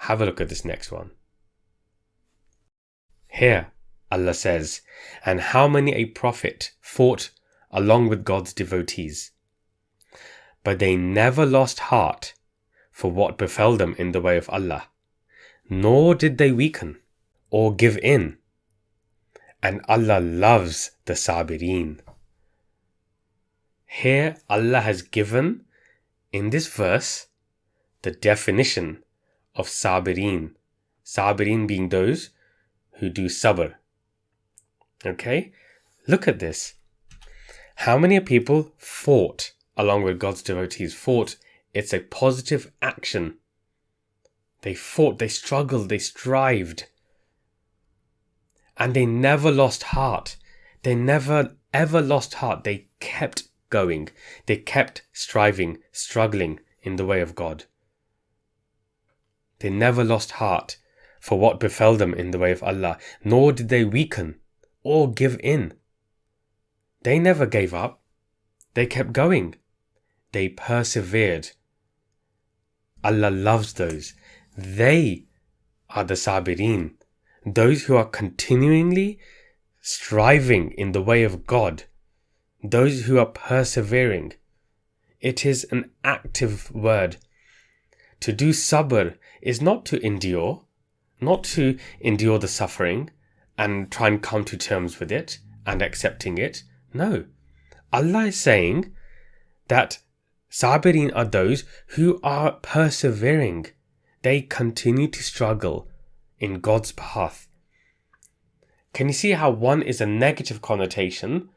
Have a look at this next one. Here, Allah says, and how many a prophet fought along with God's devotees, but they never lost heart for what befell them in the way of Allah, nor did they weaken or give in, and Allah loves the Sabireen. Here Allah has given, in this verse, the definition of Sabireen. Sabireen being those who do Sabr. Okay? Look at this. How many people fought along with God's devotees? Fought, it's a positive action. They fought, they struggled, they strived. And they never lost heart. They never ever lost heart. They kept going. They kept striving, struggling in the way of God. They never lost heart for what befell them in the way of Allah, nor did they weaken or give in. They never gave up. They kept going. They persevered. Allah loves those. They are the Sabireen, those who are continually striving in the way of God, those who are persevering. It is an active word. To do sabr is not to endure the suffering and try and come to terms with it and accepting it. No. Allah is saying that Sabireen are those who are persevering. They continue to struggle in God's path. Can you see how one is a negative connotation?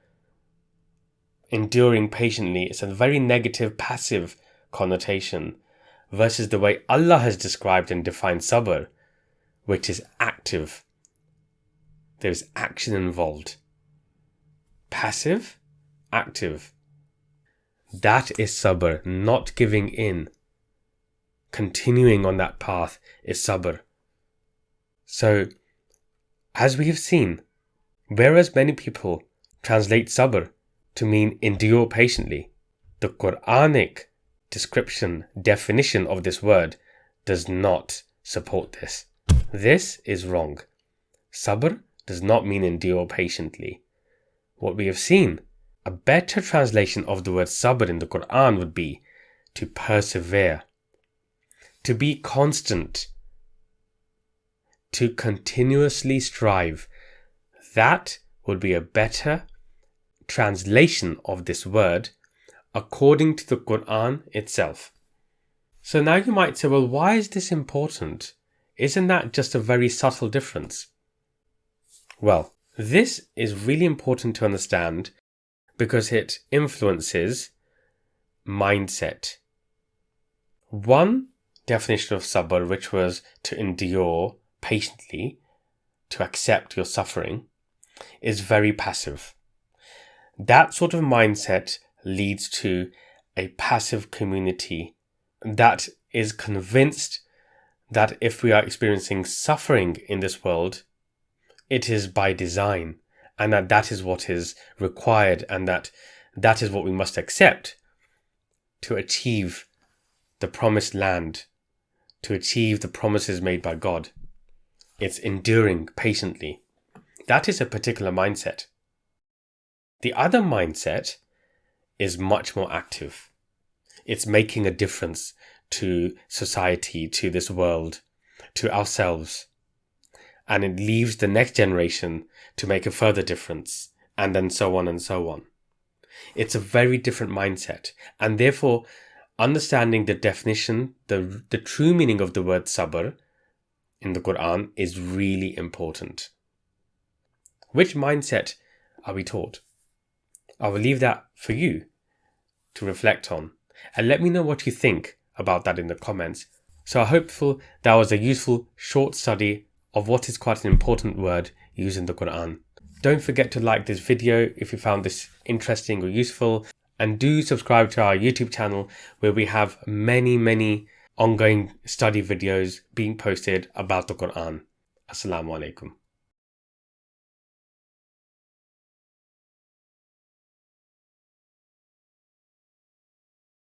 Enduring patiently is a very negative, passive connotation, versus the way Allah has described and defined sabr, which is active. There is action involved. Passive, active. That is sabr, not giving in. Continuing on that path is sabr. So, as we have seen, whereas many people translate sabr to mean endure patiently, the Quranic definition of this word does not support this. This is wrong. Sabr does not mean endure patiently. What we have seen, a better translation of the word sabr in the Quran would be to persevere, to be constant, to continuously strive. That would be a better translation of this word according to the Quran itself. So now you might say, well, why is this important? Isn't that just a very subtle difference? Well, this is really important to understand because it influences mindset. One definition of sabr, which was to endure patiently, to accept your suffering, is very passive. That sort of mindset leads to a passive community that is convinced that if we are experiencing suffering in this world, it is by design, and that is what is required, and that is what we must accept to achieve the promised land, to achieve the promises made by God. It's enduring patiently. That is a particular mindset. The other mindset is much more active. It's making a difference to society, to this world, to ourselves. And it leaves the next generation to make a further difference, and then so on and so on. It's a very different mindset, and therefore understanding the definition, the true meaning of the word sabr in the Quran is really important. Which mindset are we taught? I will leave that for you to reflect on, and let me know what you think about that in the comments. So I hope that was a useful short study of what is quite an important word used in the Quran. Don't forget to like this video if you found this interesting or useful, and do subscribe to our YouTube channel where we have many ongoing study videos being posted about the Quran. Assalamu alaikum.